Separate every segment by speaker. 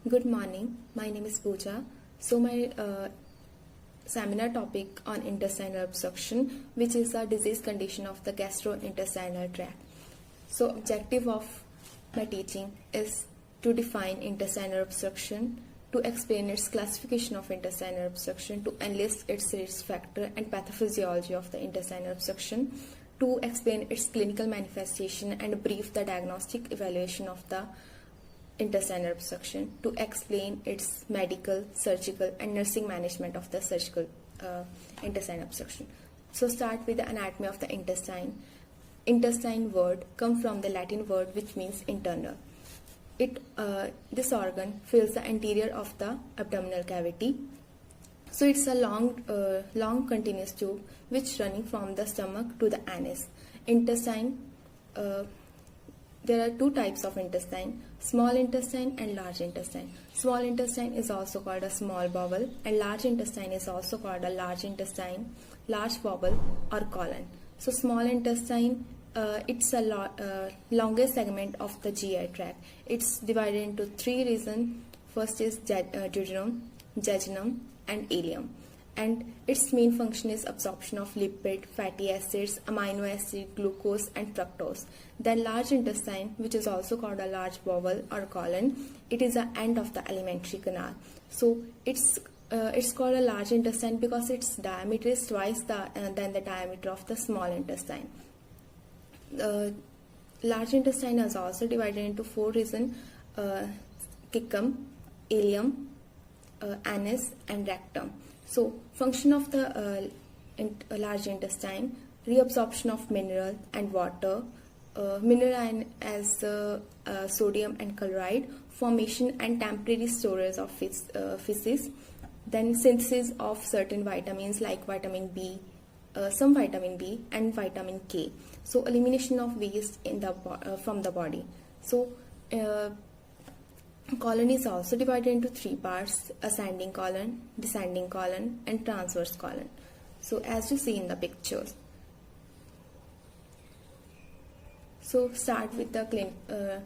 Speaker 1: Good morning. My name is Pooja. So my seminar topic on intestinal obstruction, which is a disease condition of the gastrointestinal tract. So objective of my teaching is to define intestinal obstruction, to explain its classification of intestinal obstruction, to enlist its risk factor and pathophysiology of the intestinal obstruction, to explain its clinical manifestation and brief the diagnostic evaluation of the intestinal obstruction, to explain its medical, surgical and nursing management of the surgical intestinal obstruction. So start with the anatomy of the intestine. Intestine word come from the Latin word which means internal. This organ fills the interior of the abdominal cavity. So it's a long continuous tube which running from the stomach to the anus. Intestine, there are two types of intestine, small intestine and large intestine. Small intestine is also called a small bowel and large intestine is also called a large intestine, large bowel or colon. So small intestine, it's a longest segment of the GI tract. It's divided into three regions. First is duodenum, jejunum and ileum. And its main function is absorption of lipid, fatty acids, amino acid, glucose and fructose. Then large intestine, which is also called a large bowel or colon, it is the end of the alimentary canal. So it's called a large intestine because its diameter is twice than the diameter of the small intestine. Large intestine is also divided into four regions: cecum, ileum, anus and rectum. So function of the large intestine: reabsorption of mineral and water, mineral as sodium and chloride, formation and temporary storage of feces, then synthesis of certain vitamins like vitamin B, some vitamin B and vitamin K. So elimination of waste in the from the body. So colon is also divided into three parts: ascending colon, descending colon and transverse colon. So as you see in the pictures. So start with the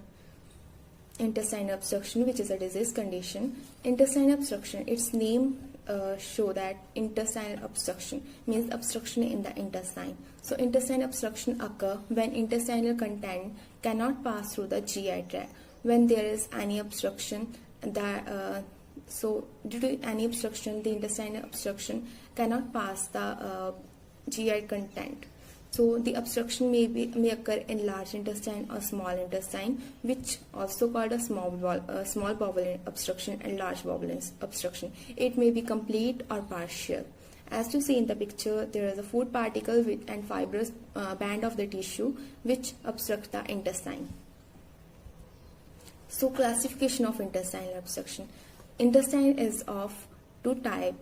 Speaker 1: intestinal obstruction, which is a disease condition. Intestinal obstruction, its name show that intestinal obstruction means obstruction in the intestine. So intestinal obstruction occur when intestinal content cannot pass through the GI tract. When there is any obstruction, so due to any obstruction, the intestinal obstruction cannot pass the GI content. So the obstruction may occur in large intestine or small intestine, which also called a small bowel obstruction and large bowel obstruction. It may be complete or partial. As you see in the picture, there is a food particle and fibrous band of the tissue which obstruct the intestine. So classification of intestinal obstruction. Intestine is of two types.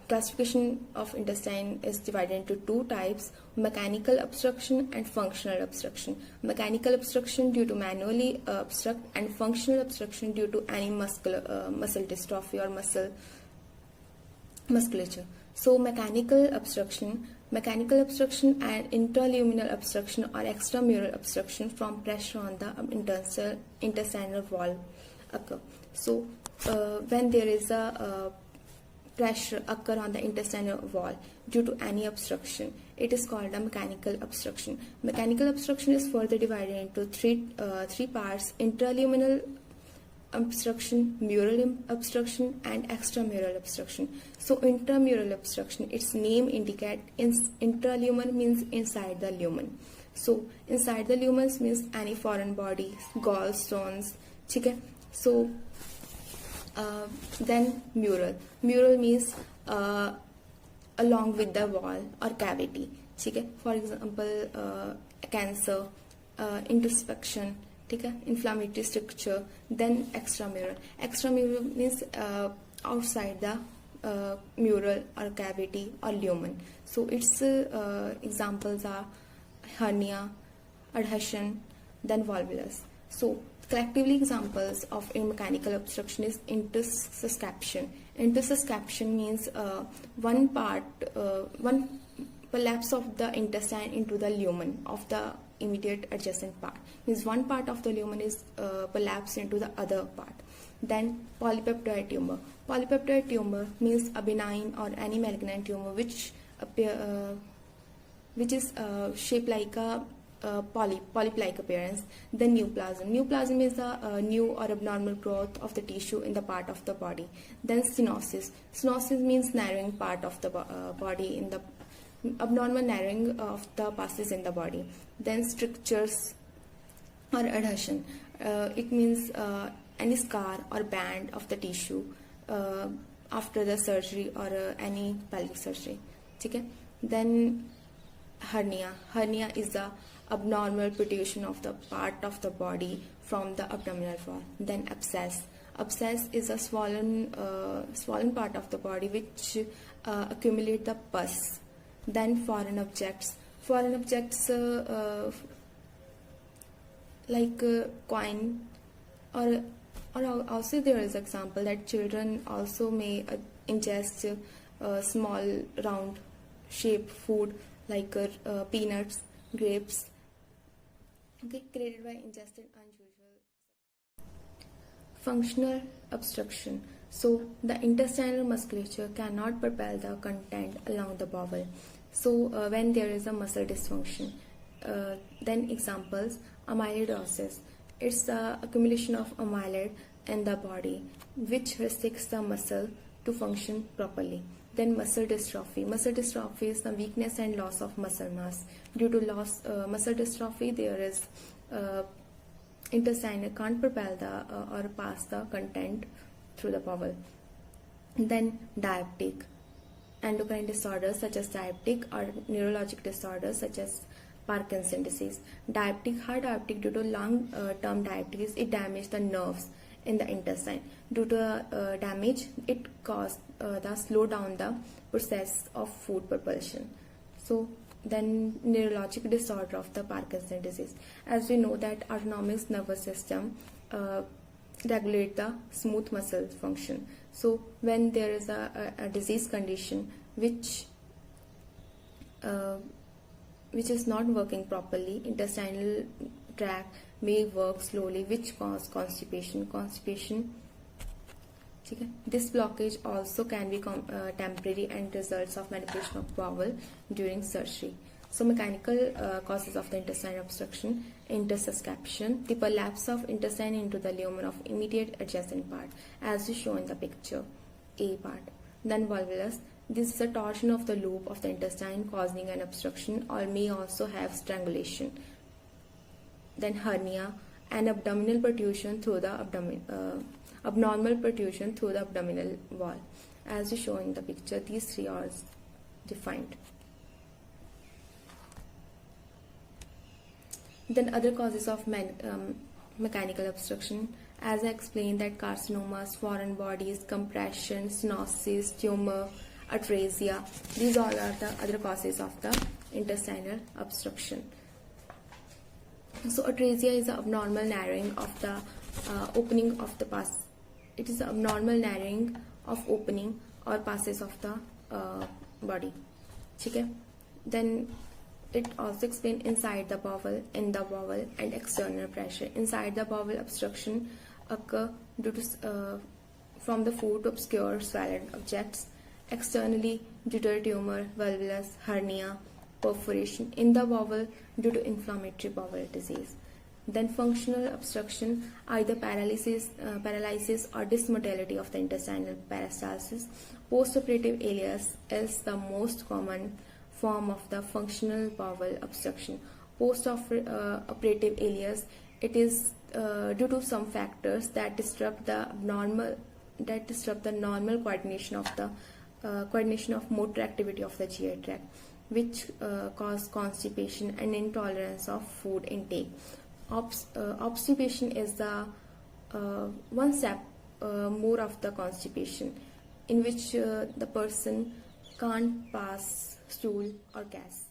Speaker 1: Classification of intestine is divided into two types: mechanical obstruction and functional obstruction. Mechanical obstruction due to manually obstruct, and functional obstruction due to any muscle dystrophy or musculature. So mechanical obstruction and intraluminal obstruction or extramural obstruction from pressure on the intestinal wall occur. So when there is a pressure occur on the intestinal wall due to any obstruction, it is called a mechanical obstruction. Mechanical obstruction is further divided into three parts: intraluminal obstruction, mural obstruction and extramural obstruction. So intramural obstruction, its name indicate intralumen means inside the lumen. So inside the lumens means any foreign body, gallstones, okay? So then mural means along with the wall or cavity, okay? For example, cancer, introspection, inflammatory structure. Then extramural means outside the mural or cavity or lumen. So its examples are hernia, adhesion, then volvulus. So collectively examples of mechanical obstruction is interscaption. Interscaption means one collapse of the intestine into the lumen of the immediate adjacent part. Means one part of the lumen is collapsed into the other part. Then polypeptide tumor. Polypeptide tumor means a benign or any malignant tumor which is shaped like a polyp-like appearance. Then neoplasm. Neoplasm is a new or abnormal growth of the tissue in the part of the body. Then stenosis. Stenosis means narrowing part of the body in the abnormal narrowing of the passes in the body. Then strictures or adhesion. It means any scar or band of the tissue after the surgery or any pelvic surgery. Okay? Then hernia. Hernia is the abnormal protrusion of the part of the body from the abdominal wall. Then abscess. Abscess is a swollen part of the body which accumulate the pus. Then foreign objects. Foreign objects like coin, or also there is example that children also may ingest small round shaped food like peanuts, grapes, okay, created by ingested unusual. Functional obstruction. So the intestinal musculature cannot propel the content along the bowel. So when there is a muscle dysfunction, then examples: amyloidosis. It's the accumulation of amyloid in the body which restricts the muscle to function properly. Then muscle dystrophy. Muscle dystrophy is the weakness and loss of muscle mass. Due to muscle dystrophy, there is intestine can't propel the or pass the content through the bowel. Then diabetic. Endocrine disorders such as diabetic or neurologic disorders such as Parkinson disease. Hard diabetic due to long-term diabetes, it damages the nerves in the intestine. Due to damage, it causes the slow down the process of food propulsion. So then neurologic disorder of the Parkinson disease. As we know that autonomic nervous system regulate the smooth muscle function. So when there is a disease condition which is not working properly, intestinal tract may work slowly, which cause constipation. Okay. This blockage also can be temporary and results of manipulation of bowel during surgery. So mechanical causes of the intestinal obstruction: intersusception, the prolapse of intestine into the lumen of immediate adjacent part, as we show in the picture A part. Then volvulus. This is a torsion of the loop of the intestine causing an obstruction, or may also have strangulation. Then hernia, an abdominal protrusion through the abnormal protrusion through the abdominal wall. As we show in the picture, these three are defined. Then other causes of mechanical obstruction, as I explained, that carcinomas, foreign bodies, compression, stenosis, tumor, atresia, these all are the other causes of the intestinal obstruction. So atresia is the abnormal narrowing of the opening of the pass. It is the abnormal narrowing of opening or passes of the body. Okay? Then it also explains inside the bowel, in the bowel, and external pressure. Inside the bowel, obstruction occur due to from the food to obscure swallowed objects. Externally, due to tumor, volvulus, hernia, perforation in the bowel due to inflammatory bowel disease. Then functional obstruction, either paralysis or dysmotility of the intestinal peristalsis. Postoperative ileus is the most common form of the functional bowel obstruction. Postoperative ileus, it is due to some factors that disrupt the normal coordination of motor activity of the GI tract, which cause constipation and intolerance of food intake. Obstipation is the one step more of the constipation, in which the person can't pass stool or gas.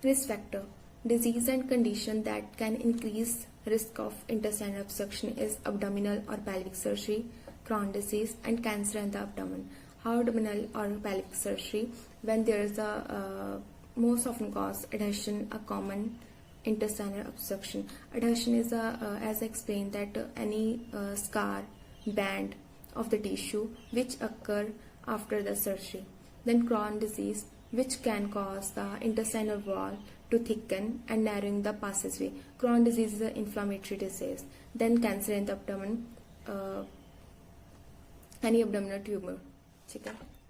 Speaker 1: Risk factor. Disease and condition that can increase risk of intestinal obstruction is abdominal or pelvic surgery, Crohn's disease, and cancer in the abdomen. How abdominal or pelvic surgery? When there is a most often cause adhesion, a common intestinal obstruction. Adhesion is as I explained that any scar, band of the tissue which occur after the surgery. Then Crohn's disease, which can cause the intestinal wall to thicken and narrowing the passageway. Crohn's disease is an inflammatory disease. Then cancer in the abdomen, any abdominal tumor,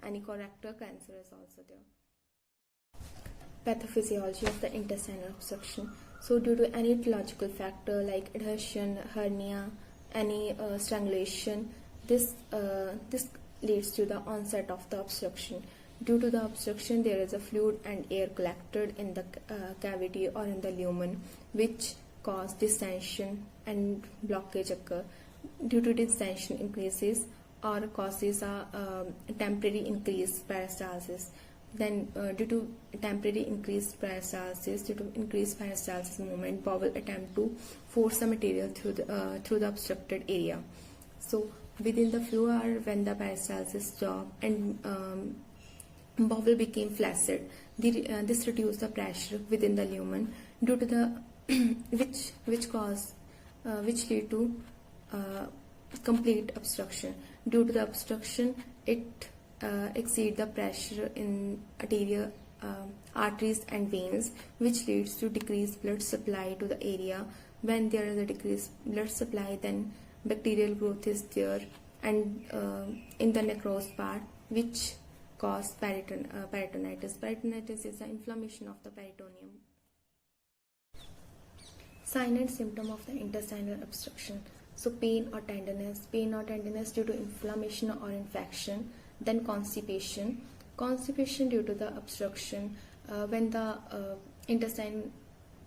Speaker 1: any colorectal cancer is also there. Pathophysiology of the intestinal obstruction. So due to any etiological factor like adhesion, hernia, any strangulation, this leads to the onset of the obstruction. Due to the obstruction, there is a fluid and air collected in the cavity or in the lumen, which cause distension and blockage occur. Due to distension increases or causes a temporary increased peristalsis. Then due to temporary increased peristalsis, movement, bowel attempt to force the material through the obstructed area. So within the few hours when the peristalsis stopped and bowel became flaccid, this reduced the pressure within the lumen due to the which lead to complete obstruction. Due to the obstruction, it exceed the pressure in arteries and veins, which leads to decreased blood supply to the area. When there is a decreased blood supply, then bacterial growth is there, and in the necrosed part, which cause peritonitis. Peritonitis is the inflammation of the peritoneum. Sign and symptom of the intestinal obstruction. So pain or tenderness due to inflammation or infection. Then constipation due to the obstruction when the intestine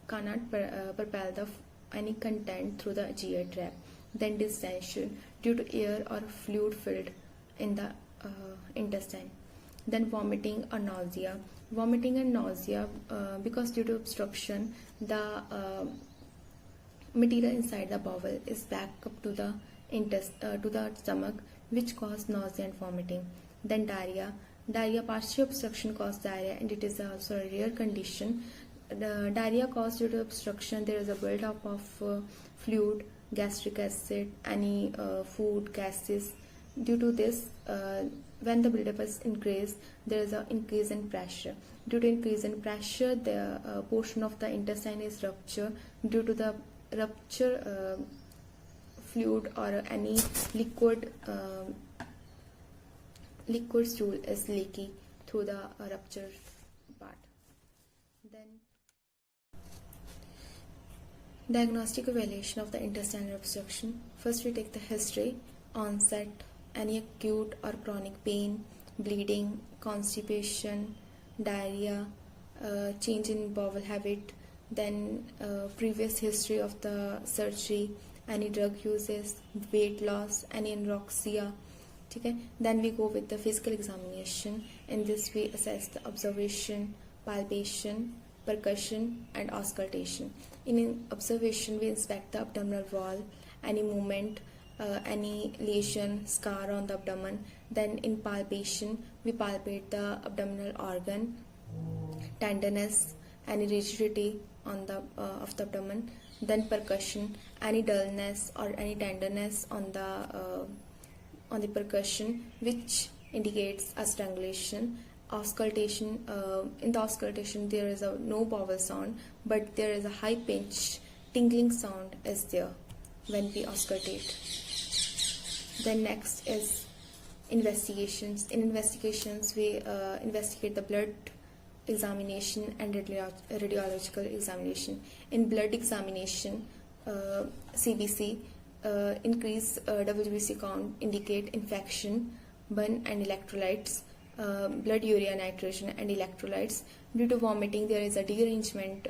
Speaker 1: cannot propel any content through the GI tract. Then distension due to air or fluid filled in the intestine. Then vomiting and nausea because due to obstruction, the material inside the bowel is back up to the stomach, which cause nausea and vomiting. Then diarrhea, partial obstruction cause diarrhea, and it is also a rare condition. The diarrhea caused due to obstruction, there is a build-up of fluid, gastric acid, any food, gases. Due to this, when the build-up is increased, there is an increase in pressure. Due to increase in pressure, the portion of the intestine is ruptured. Due to the rupture, fluid or any liquid stool is leaky through the ruptured part. Then diagnostic evaluation of the intestinal obstruction. First, we take the history, onset, any acute or chronic pain, bleeding, constipation, diarrhea, change in bowel habit. Then previous history of the surgery, any drug uses, weight loss, any anorexia. Okay? Then we go with the physical examination. In this we assess the observation, palpation, percussion and auscultation. In observation, we inspect the abdominal wall, any movement, any lesion, scar on the abdomen. Then in palpation, we palpate the abdominal organ, tenderness, any rigidity on the of the abdomen. Then percussion, any dullness or any tenderness on the percussion, which indicates a strangulation. Auscultation, in the auscultation there is no bowel sound, but there is a high pitched tingling sound is there when we auscultate. Then next is investigations. In investigations, we investigate the blood examination and radiological examination. In blood examination, CBC, increase WBC count indicate infection, burn and electrolytes, blood urea nitrogen and electrolytes. Due to vomiting, there is a derangement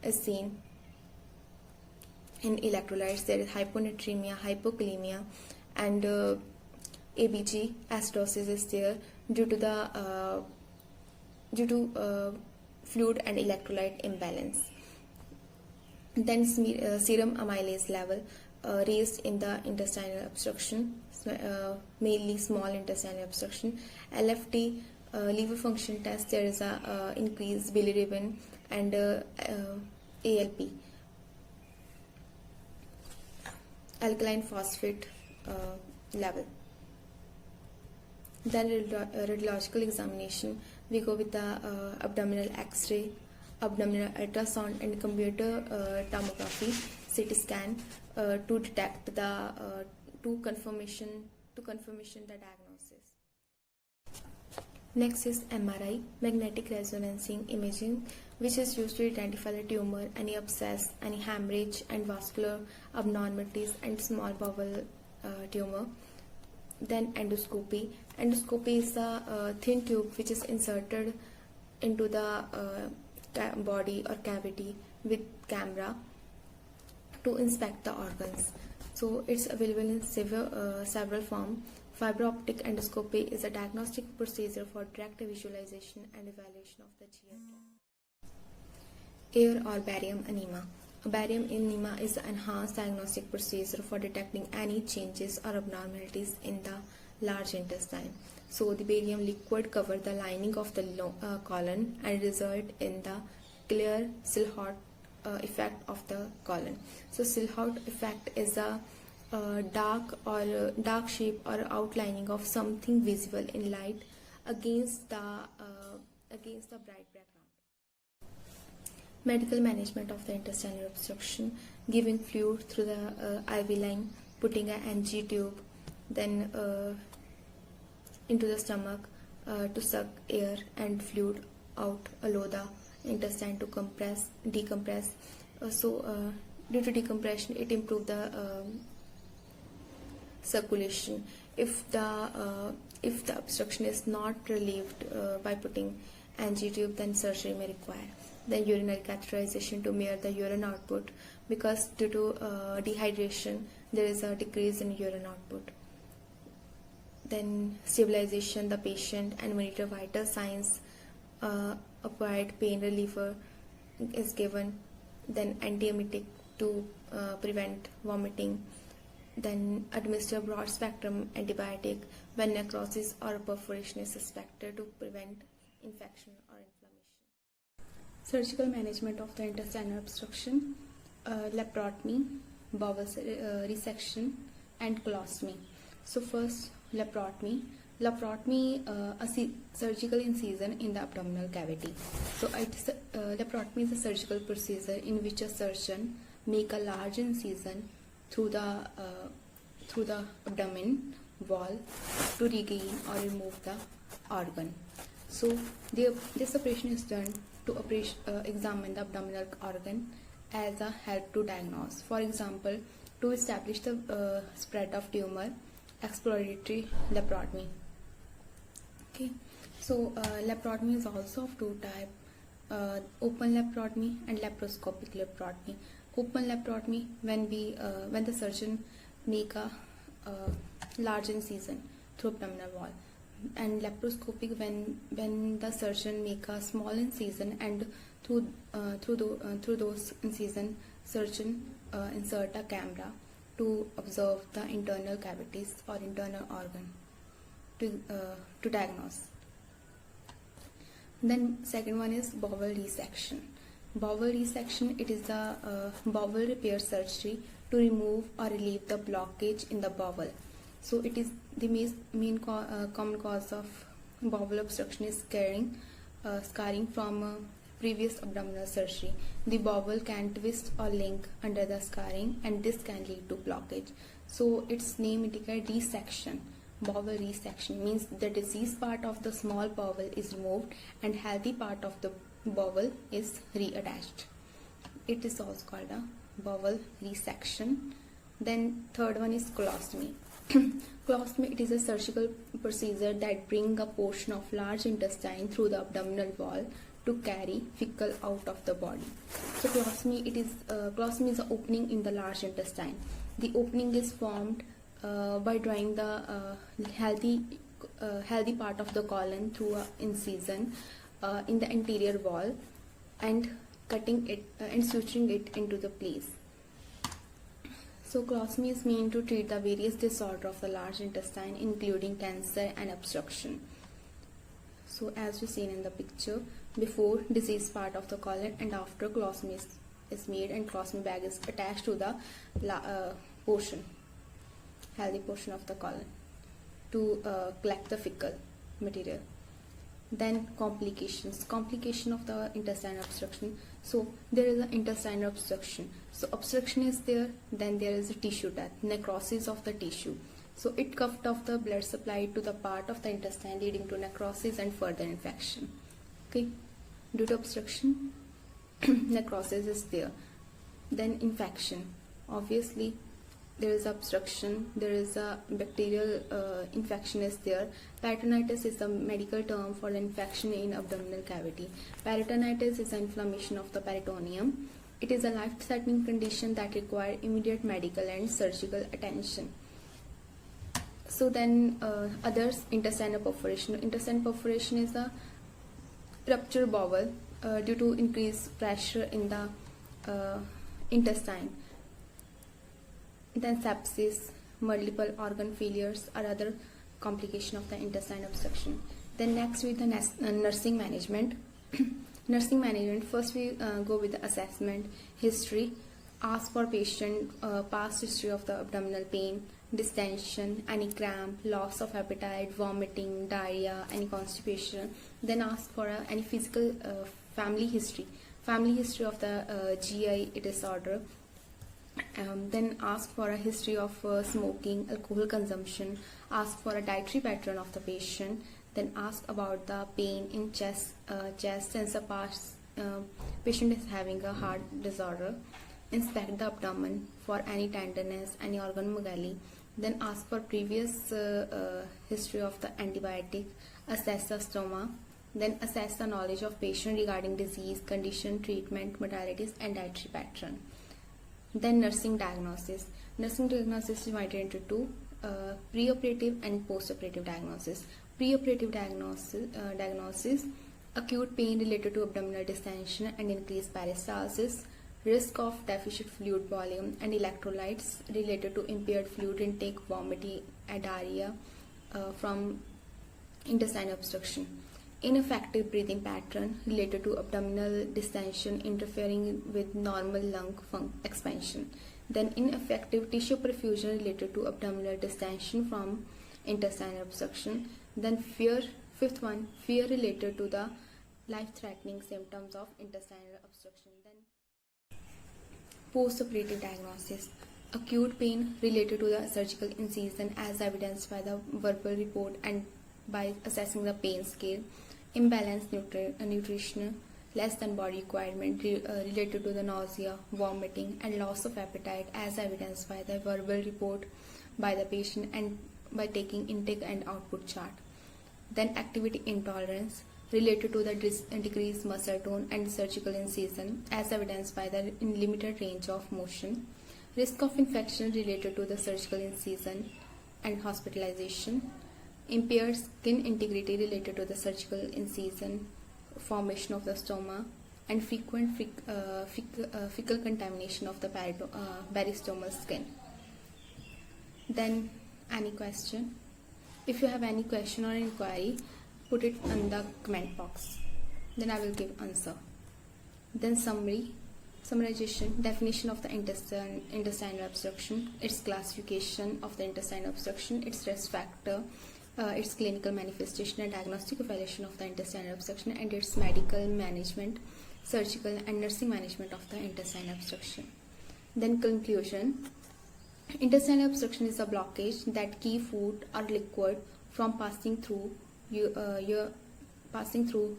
Speaker 1: is seen in electrolytes. There is hyponatremia, hypokalemia, and ABG, acidosis is there due to fluid and electrolyte imbalance. Then serum amylase level raised in the intestinal obstruction, mainly small intestinal obstruction. LFT, liver function test, there is a increased bilirubin and ALP, alkaline phosphate level. Then radiological examination, we go with the abdominal X-ray, abdominal ultrasound, and computer tomography, CT scan to detect the to confirmation the diagnosis. Next is MRI, magnetic resonance imaging, which is used to identify the tumor, any abscess, any hemorrhage, and vascular abnormalities, and small bowel tumor. Then endoscopy. Endoscopy is a thin tube which is inserted into the body or cavity with camera to inspect the organs. So it's available in several forms. Fiber optic endoscopy is a diagnostic procedure for direct visualization and evaluation of the GI tract. Air or barium enema. Barium enema is an enhanced diagnostic procedure for detecting any changes or abnormalities in the large intestine. So the barium liquid covers the lining of the colon and result in the clear Silhouette effect of the colon. So Silhouette effect is a dark shape or outlining of something visible in light against the bright background. Medical management of the intestinal obstruction: giving fluid through the IV line, putting an NG tube, then into the stomach to suck air and fluid out, allow the intestine to decompress. Due to decompression, it improves the circulation. If the obstruction is not relieved by putting NG tube, then surgery may require. Then urinary catheterization to measure the urine output, because due to dehydration there is a decrease in urine output. Then stabilization the patient and monitor vital signs. Applied pain reliever is given. Then antiemetic to prevent vomiting. Then administer broad spectrum antibiotic when necrosis or perforation is suspected to prevent infection or inflammation. Surgical management of the intestinal obstruction: laparotomy, bowel resection, and colostomy. So first, laparotomy. Laparotomy, a surgical incision in the abdominal cavity. So laparotomy is a surgical procedure in which a surgeon make a large incision through the abdomen wall to regain or remove the organ. So this operation is done to examine the abdominal organ as a help to diagnose. For example, to establish the spread of tumor, exploratory laparotomy. Okay, so laparotomy is also of two types: open laparotomy and laparoscopic laparotomy. Open laparotomy, when the surgeon make a large incision through abdominal wall, and laparoscopic when the surgeon make a small incision, and through those incision surgeon insert a camera to observe the internal cavities or internal organ to diagnose. Then second one is bowel resection. Bowel resection, it is a bowel repair surgery to remove or relieve the blockage in the bowel. So it is the main common cause of bowel obstruction is scarring from previous abdominal surgery. The bowel can twist or link under the scarring, and this can lead to blockage. So its name indicates resection. Bowel resection means the diseased part of the small bowel is removed and healthy part of the bowel is reattached. It is also called a bowel resection. Then third one is colostomy. Colostomy, it is a surgical procedure that brings a portion of large intestine through the abdominal wall to carry fecal out of the body. So colostomy is an opening in the large intestine. The opening is formed by drawing the healthy part of the colon through an incision in the anterior wall and cutting it and suturing it into the place. So colostomy is meant to treat the various disorders of the large intestine, including cancer and obstruction. So as you seen in the picture, before disease part of the colon and after colostomy is made and colostomy bag is attached to the healthy portion of the colon to collect the fecal material. Then complication of the intestinal obstruction. So there is an intestinal obstruction. So obstruction is there, then there is a tissue death, necrosis of the tissue. So it cut off the blood supply to the part of the intestine, leading to necrosis and further infection. Okay, due to obstruction, necrosis is there. Then infection. Obviously, there is obstruction, there is a bacterial infection is there. Peritonitis is the medical term for the infection in abdominal cavity. Peritonitis is an inflammation of the peritoneum. It is a life-threatening condition that requires immediate medical and surgical attention. So then others, intestinal perforation. Intestinal perforation is a rupture bowel due to increased pressure in the intestine. Then sepsis, multiple organ failures are other complication of the intestinal obstruction. Then next with the nursing management. Nursing management, first we go with the assessment, history, ask for patient past history of the abdominal pain, distension, any cramp, loss of appetite, vomiting, diarrhea, any constipation. Then ask for any physical family history of the GI disorder. Then ask for a history of smoking, alcohol consumption, ask for a dietary pattern of the patient, then ask about the pain in chest since the past patient is having a heart disorder, inspect the abdomen for any tenderness, any organ megaly, then ask for previous history of the antibiotic, assess the stoma, then assess the knowledge of patient regarding disease, condition, treatment, modalities and dietary pattern. Then nursing diagnosis. Nursing diagnosis is divided into two, preoperative and postoperative diagnosis. Preoperative diagnosis, acute pain related to abdominal distension and increased peristalsis, risk of deficient fluid volume and electrolytes related to impaired fluid intake, vomiting, and diarrhea from intestinal obstruction. Ineffective breathing pattern related to abdominal distension interfering with normal lung expansion. Then ineffective tissue perfusion related to abdominal distension from intestinal obstruction. Then fifth one, fear related to the life-threatening symptoms of intestinal obstruction. Then post-operative diagnosis, acute pain related to the surgical incision as evidenced by the verbal report and by assessing the pain scale. Imbalanced nutrition, less than body requirement related to the nausea, vomiting and loss of appetite as evidenced by the verbal report by the patient and by taking intake and output chart. Then activity intolerance related to the decreased muscle tone and surgical incision as evidenced by the limited range of motion. Risk of infection related to the surgical incision and hospitalization. Impaired skin integrity related to the surgical incision, formation of the stoma, and frequent fecal contamination of the peristomal skin. Then any question? If you have any question or inquiry, put it in the comment box. Then I will give answer. Then summarization, definition of the intestinal obstruction, its classification of the intestinal obstruction, its risk factor, its clinical manifestation and diagnostic evaluation of the intestinal obstruction, and its medical management, surgical and nursing management of the intestinal obstruction. Then conclusion, intestinal obstruction is a blockage that keeps food or liquid from passing through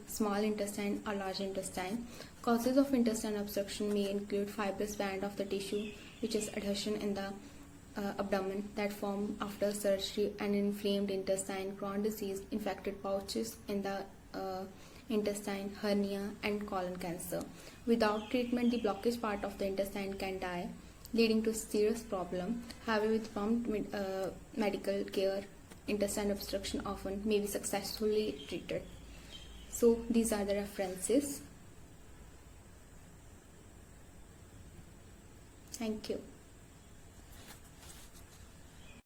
Speaker 1: small intestine or large intestine. Causes of intestinal obstruction may include fibrous band of the tissue, which is adhesion in the abdomen that form after surgery, and inflamed intestine, Crohn's disease, infected pouches in the intestine, hernia, and colon cancer. Without treatment, the blockage part of the intestine can die, leading to serious problem. However, with prompt medical care, intestinal obstruction often may be successfully treated. So these are the references. Thank you.